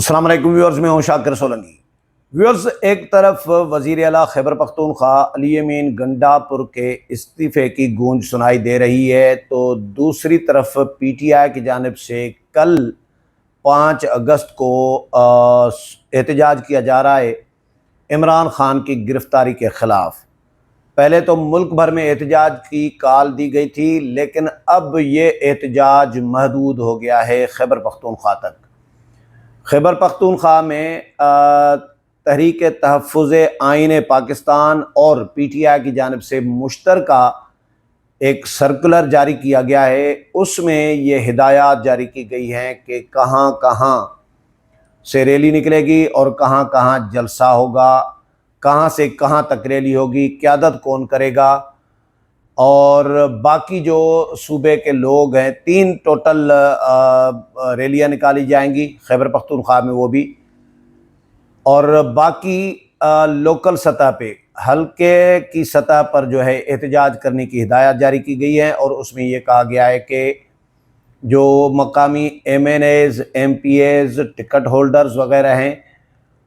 अस्सलाम वालेकुम व्यूअर्स, मैं हूं शाकिर सोलंकी। व्यूअर्स, एक तरफ वज़ीर आला खैबर पख्तूनख्वा अली अमीन गंडापुर के इस्तीफ़े की गूंज सुनाई दे रही है, तो दूसरी तरफ पीटीआई की जानिब से कल 5 अगस्त को एहतजाज किया जा रहा है इमरान खान की गिरफ़्तारी के ख़िलाफ़। पहले तो मुल्क भर में एहतजाज की कॉल दी गई थी, लेकिन अब ये एहतजाज महदूद हो गया है खैबर पख्तूनख्वा तक। खैबर पख्तूनख्वा में तहरीक तहफ़्फ़ुज़ आईन पाकिस्तान और पीटीआई की जानिब से मुश्तरका एक सर्कुलर जारी किया गया है। उसमें ये हिदायत जारी की गई हैं कि कहाँ कहाँ से रैली निकलेगी और कहाँ कहाँ जलसा होगा, कहाँ से कहाँ तक रैली होगी, क़यादत कौन करेगा, और बाकी जो सूबे के लोग हैं 3 टोटल रैलियाँ निकाली जाएंगी खैबर पख्तूनख्वा में, वो भी, और बाकी लोकल सतह पे हल्के की सतह पर जो है एहतजाज करने की हिदायत जारी की गई है। और उसमें ये कहा गया है कि जो मकामी MNAs, MPAs, टिकट होल्डर्स वगैरह हैं,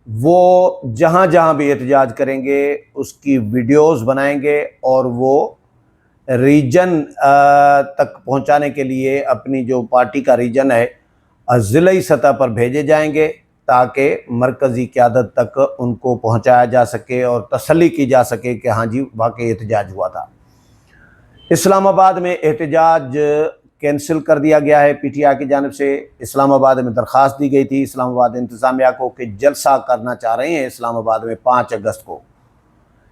वो जहाँ जहाँ भी एहतजाज करेंगे उसकी वीडियोस बनाएंगे और वो रीजन तक पहुंचाने के लिए अपनी जो पार्टी का रीजन है ज़िलाई सतह पर भेजे जाएंगे, ताकि मरकज़ी क़यादत तक उनको पहुंचाया जा सके और तसल्ली की जा सके कि हाँ जी वाकई एहतजाज हुआ था। इस्लामाबाद में एहतजाज कैंसिल कर दिया गया है पीटीआई की जानिब से। इस्लामाबाद में दरख्वास्त दी गई थी इस्लामाबाद इंतज़ामिया को कि जलसा करना चाह रहे हैं इस्लामाबाद में 5 अगस्त को,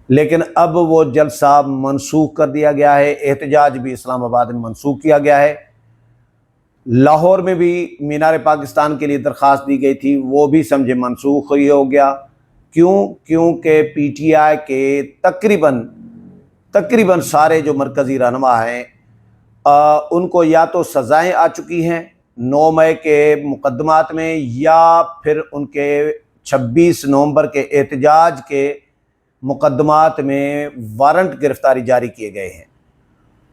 लेकिन अब वो जलसा मनसूख कर दिया गया है। एहतजाज भी इस्लामाबाद में मनसूख किया गया है। लाहौर में भी मीनार पाकिस्तान के लिए दरख्वास्त दी गई थी, वो भी समझे मनसूख ही हो गया। क्योंकि पीटीआई के तकरीबन सारे जो मरकज़ी रहनुमा हैं उनको या तो सज़ाएँ आ चुकी हैं 9 मई के मुकदमात में, या फिर उनके 26 नवंबर के एहतजाज के मुकदमात में वारंट गिरफ़्तारी जारी किए गए हैं।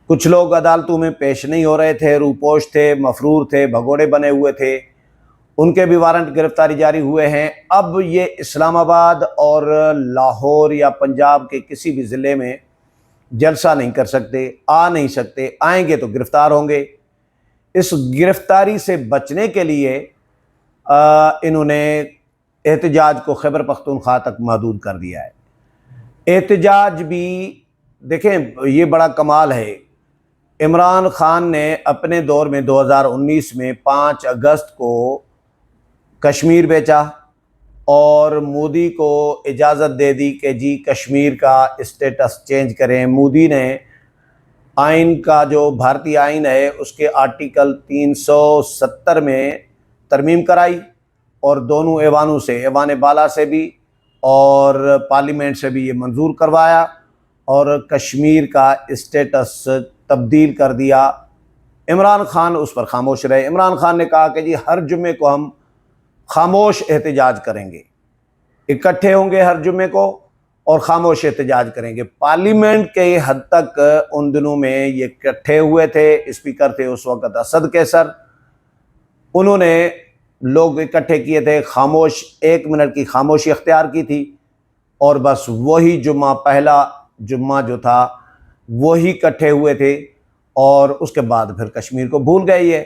कुछ लोग अदालतों में पेश नहीं हो रहे थे, रूपोश थे, मफरूर थे, भगोड़े बने हुए थे, उनके भी वारंट गिरफ़्तारी जारी हुए हैं। अब ये इस्लामाबाद और लाहौर या पंजाब के किसी भी ज़िले में जलसा नहीं कर सकते, आ नहीं सकते, आएंगे तो गिरफ़्तार होंगे। इस गिरफ़्तारी से बचने के लिए इन्होंने एहतजाज को खैबर पख्तूनख्वा तक महदूद कर दिया है। एहतजाज भी देखें, ये बड़ा कमाल है। इमरान खान ने अपने दौर में 2019 में 5 अगस्त को कश्मीर बेचा और मोदी को इजाज़त दे दी कि जी कश्मीर का स्टेटस चेंज करें। मोदी ने आइन का, जो भारतीय आइन है, उसके आर्टिकल 370 में तरमीम कराई और दोनों ऐवानों से, ऐवान बाला से भी और पार्लियामेंट से भी ये मंजूर करवाया और कश्मीर का स्टेटस तब्दील कर दिया। इमरान खान उस पर खामोश रहे। इमरान खान ने कहा कि जी हर जुम्मे को हम खामोश एहतजाज करेंगे, इकट्ठे होंगे हर जुम्मे को और खामोश एहतजाज करेंगे। पार्लियामेंट के हद तक उन दिनों में ये इकट्ठे हुए थे। स्पीकर थे उस वक़्त असद कैसर, उन्होंने लोग इकट्ठे किए थे, खामोश 1 मिनट की खामोशी अख्तियार की थी और बस वही जुम्मा, पहला जुम्मा जो था वही इकट्ठे हुए थे और उसके बाद फिर कश्मीर को भूल गए ये।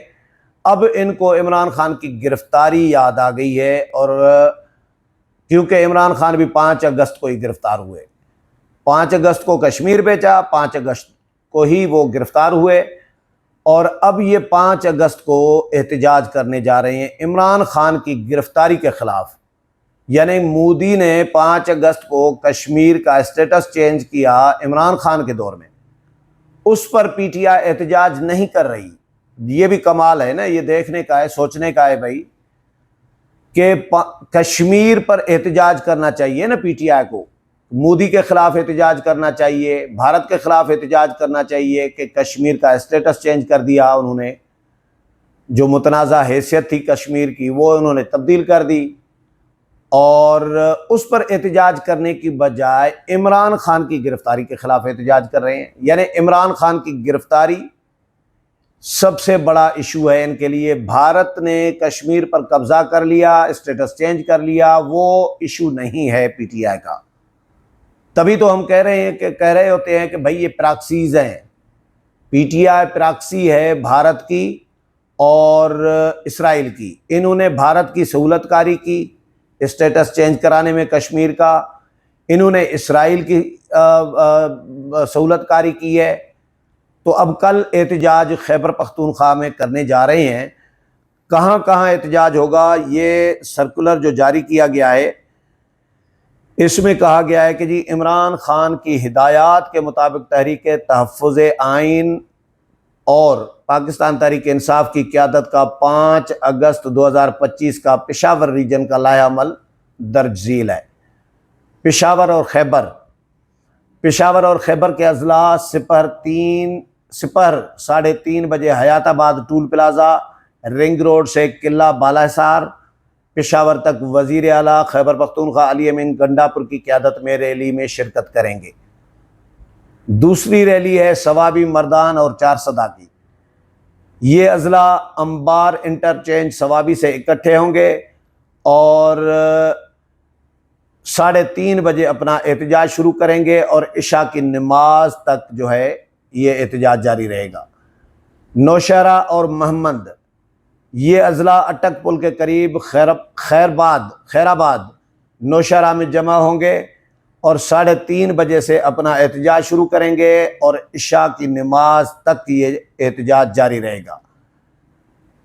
अब इनको इमरान खान की गिरफ़्तारी याद आ गई है, और क्योंकि इमरान खान भी 5 अगस्त को ही गिरफ़्तार हुए। 5 अगस्त को कश्मीर बेचा, 5 अगस्त को ही वो गिरफ़्तार हुए और अब ये 5 अगस्त को एहतजाज करने जा रहे हैं इमरान खान की गिरफ़्तारी के ख़िलाफ़। यानी मोदी ने 5 अगस्त को कश्मीर का स्टेटस चेंज किया इमरान खान के दौर में, उस पर पीटीआई एहतजाज नहीं कर रही। ये भी कमाल है ना, ये देखने का है, सोचने का है भाई, कि कश्मीर पर एहतजाज करना चाहिए ना पीटीआई को। मोदी के ख़िलाफ़ एहतजाज करना चाहिए, भारत के ख़िलाफ़ एहतजाज करना चाहिए कि कश्मीर का स्टेटस चेंज कर दिया उन्होंने, जो मुतनाज़ा हैसियत थी कश्मीर की वो उन्होंने तब्दील कर दी, और उस पर एहतजाज करने की बजाय इमरान खान की गिरफ़्तारी के ख़िलाफ़ एहतजाज कर रहे हैं। यानी इमरान खान की गिरफ़्तारी सबसे बड़ा इशू है इनके लिए। भारत ने कश्मीर पर कब्जा कर लिया, स्टेटस चेंज कर लिया, वो इशू नहीं है पीटीआई का। तभी तो हम कह रहे होते हैं कि भाई ये प्रॉक्सीज हैं। पीटीआई प्रॉक्सी है भारत की और इसराइल की। इन्होंने भारत की सहूलतकारी की स्टेटस चेंज कराने में कश्मीर का, इन्होंने इसराइल की सहूलतकारी की है। तो अब कल एहतजाज खैबर पख्तूनख्वा में करने जा रहे हैं। कहाँ कहाँ एहतजाज होगा, ये सर्कुलर जो जारी किया गया है इसमें कहा गया है कि जी इमरान खान की हिदायत के मुताबिक तहरीक तहफ़्फ़ुज़ आइन और पाकिस्तान तहरीक इंसाफ की क़यादत का 5 अगस्त 2025 का पेशावर रीजन का लाहेअमल दर्ज झील है। पेशावर और खैबर के अजला सिपर 3:30 बजे Hayatabad toll plaza, ring road से किला बालाहिसार, पेशावर तक वज़ीर आला खैबर पख्तूनख्वा अली अमीन गंडापुर की क़यादत में रैली में शिरकत करेंगे। दूसरी रैली है सवाबी मर्दान और चारसदा की। ये अजला अंबार इंटरचेंज सवाबी से इकट्ठे होंगे और 3:30 बजे अपना एहतजाज शुरू करेंगे और इशा की नमाज तक जो है ये एहतजाज जारी रहेगा। नौशहरा और महमद, ये अजला अटक पुल के करीब खैराबाद नौशहरा में जमा होंगे और 3:30 बजे से अपना एहतजाज शुरू करेंगे और इशा की नमाज तक ये एहतजाज जारी रहेगा।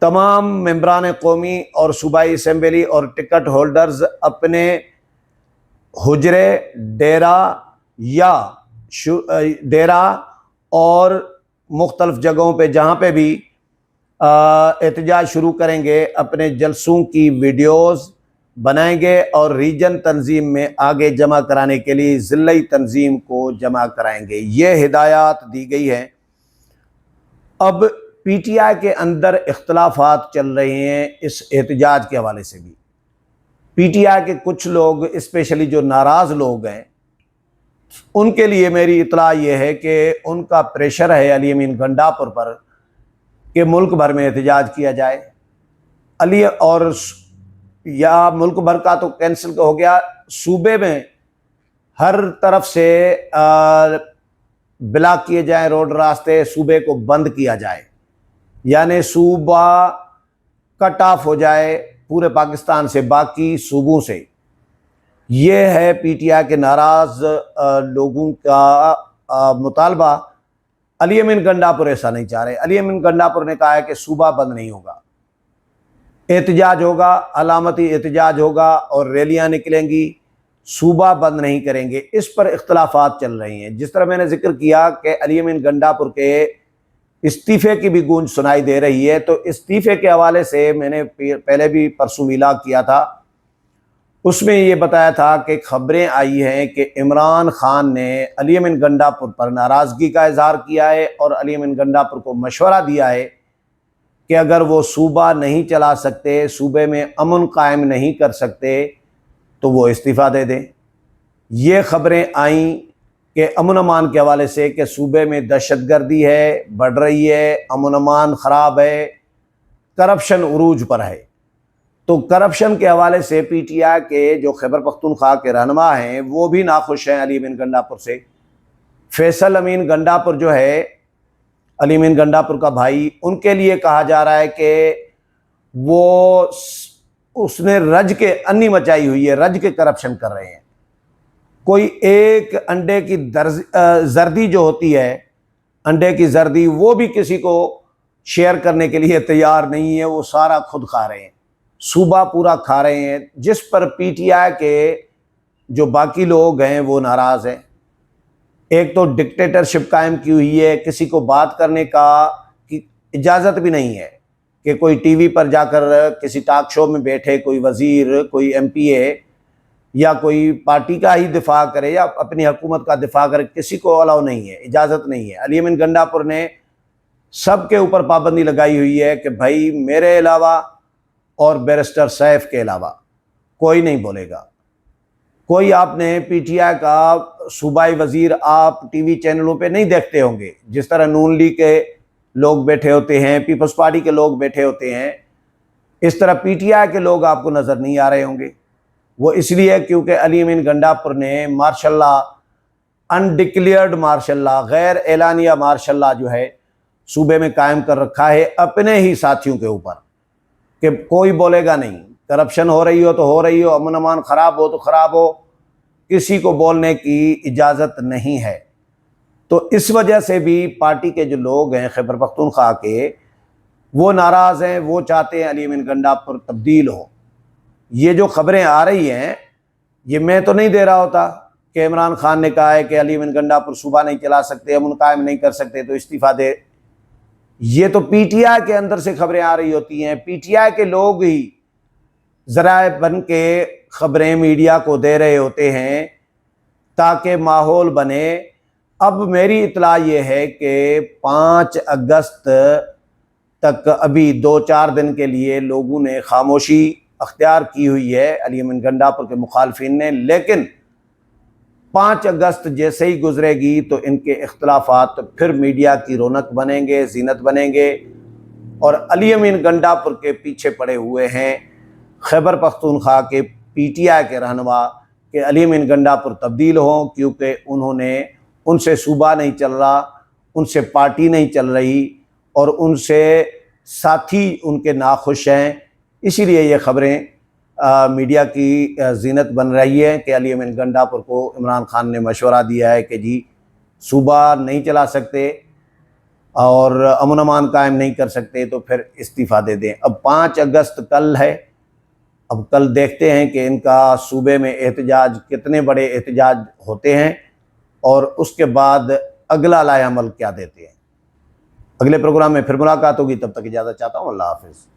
तमाम मेंबरान कौमी और सूबाई असम्बली और टिकट होल्डर्स अपने हुजरे, डेरा और मुख्तलिफ जगहों पे जहाँ पे भी एहतजाज शुरू करेंगे अपने जलसों की वीडियोस बनाएंगे और रीजन तंजीम में आगे जमा कराने के लिए ज़िले तंजीम को जमा कराएंगे। ये हिदायत दी गई है। अब पीटीआई के अंदर इख्तलाफात चल रहे हैं इस एहतजाज के हवाले से भी। पीटीआई के कुछ लोग, स्पेशली जो नाराज़ लोग हैं, उनके लिए मेरी इतला ये है कि उनका प्रेशर है अली अमीन गंडापुर पर कि मुल्क भर में एहतजाज किया जाए। या मुल्क भर का तो कैंसिल हो गया, सूबे में हर तरफ से ब्लॉक किए जाए रोड, रास्ते, सूबे को बंद किया जाए, यानी सूबा कट ऑफ हो जाए पूरे पाकिस्तान से, बाकी सूबों से। ये है पीटीआई के नाराज़ लोगों का मुतालबा। अली अमीन गंडापुर ऐसा नहीं चाह रहे। अली अमीन गंडापुर ने कहा है कि सूबा बंद नहीं होगा, एहतजाज होगा, अलामती एहतजाज होगा और रैलियां निकलेंगी, सूबा बंद नहीं करेंगे। इस पर इख्तलाफात चल रही हैं। जिस तरह मैंने जिक्र किया कि अली अमीन गंडापुर के इस्तीफ़े की भी गूंज सुनाई दे रही है, तो इस्तीफ़े के हवाले से मैंने पहले भी परसों इलाक़ किया था, उसमें ये बताया था कि खबरें आई हैं कि इमरान खान ने अली अमीन गंडापुर पर नाराज़गी का इजहार किया है और अली अमीन गंडापुर को मशवरा दिया है कि अगर वो सूबा नहीं चला सकते, सूबे में अमन कायम नहीं कर सकते, तो वो इस्तीफ़ा दे दें। ये खबरें आईं कि अमन अमान के हवाले से कि सूबे में दहशतगर्दी है, बढ़ रही है, अमन अमान ख़राब है, करप्शन उरूज पर है। तो करप्शन के हवाले से पीटीआई के जो खैबर पख्तूनख्वा के रहनुमा हैं वो भी नाखुश हैं अली अमीन गंडापुर से। फैसल अमीन गंडापुर जो है, अली अमीन गंडापुर का भाई, उनके लिए कहा जा रहा है कि उसने रज के अन्नी मचाई हुई है, रज के करप्शन कर रहे हैं। कोई एक अंडे की जर्दी जो होती है, अंडे की जर्दी, वो भी किसी को शेयर करने के लिए तैयार नहीं है, वो सारा खुद खा रहे हैं, सूबा पूरा खा रहे हैं, जिस पर पीटीआई के जो बाकी लोग हैं वो नाराज़ हैं। एक तो डिक्टेटरशिप कायम की हुई है, किसी को बात करने का की इजाज़त भी नहीं है कि कोई टीवी पर जाकर किसी टॉक शो में बैठे कोई वज़ीर, कोई एमपीए या कोई पार्टी का ही दिफा करे या अपनी हुकूमत का दिफा करे, किसी को अलाउ नहीं है, इजाज़त नहीं है। अली अमीन गंडापुर ने सबके ऊपर पाबंदी लगाई हुई है कि भाई मेरे अलावा और बैरिस्टर सैफ के अलावा कोई नहीं बोलेगा। कोई आपने पीटीआई का सूबाई वज़ीर आप टीवी चैनलों पे नहीं देखते होंगे, जिस तरह नून लीग के लोग बैठे होते हैं, पीपल्स पार्टी के लोग बैठे होते हैं, इस तरह पीटीआई के लोग आपको नज़र नहीं आ रहे होंगे। वो इसलिए क्योंकि अली अमीन गंडापुर ने martial law, undeclared martial law, गैर एलानिया मार्शल लॉ जो है सूबे में कायम कर रखा है अपने ही साथियों के ऊपर, कि कोई बोलेगा नहीं, करप्शन हो रही हो तो हो रही हो, अमन अमान ख़राब हो तो ख़राब हो, किसी को बोलने की इजाज़त नहीं है। तो इस वजह से भी पार्टी के जो लोग हैं खैबर पख्तूनख्वा के, वो नाराज़ हैं, वो चाहते हैं अली अमीन गंडापुर तब्दील हो। ये जो खबरें आ रही हैं ये मैं तो नहीं दे रहा होता कि इमरान खान ने कहा है कि अली अमीन गंडापुर सूबा नहीं चला सकते, अमन कायम नहीं कर सकते तो इस्तीफ़ा दे। ये तो पीटीआई के अंदर से खबरें आ रही होती हैं, पीटीआई के लोग ही ज़राए बन के खबरें मीडिया को दे रहे होते हैं ताकि माहौल बने। अब मेरी इत्तला ये है कि 5 अगस्त तक अभी 2-4 दिन के लिए लोगों ने खामोशी अख्तियार की हुई है अली अमीन गंडापुर के मुखालफिन ने, लेकिन 5 अगस्त जैसे ही गुजरेगी तो इनके इख्तलाफात फिर मीडिया की रौनक बनेंगे, जीनत बनेंगे। और अली अमीन गंडापुर के पीछे पड़े हुए हैं खैबर पख्तूनख्वा के पीटीआई के रहनुमा कि अली अमीन गंडापुर तब्दील हों, क्योंकि उनसे सूबा नहीं चल रहा, उनसे पार्टी नहीं चल रही और उनसे साथी उनके नाखुश हैं। इसीलिए ये खबरें मीडिया की जीनत बन रही है कि अली अमीन गंडापुर को इमरान खान ने मशवरा दिया है कि जी सूबा नहीं चला सकते और अमन अमान कायम नहीं कर सकते तो फिर इस्तीफ़ा दे दें। अब 5 अगस्त कल है, अब कल देखते हैं कि इनका सूबे में एहतजाज, कितने बड़े एहतजाज होते हैं और उसके बाद अगला लाए अमल क्या देते हैं। अगले प्रोग्राम में फिर मुलाकात होगी, तब तक इजाज़त चाहता हूँ। अल्लाह हाफ़िज़।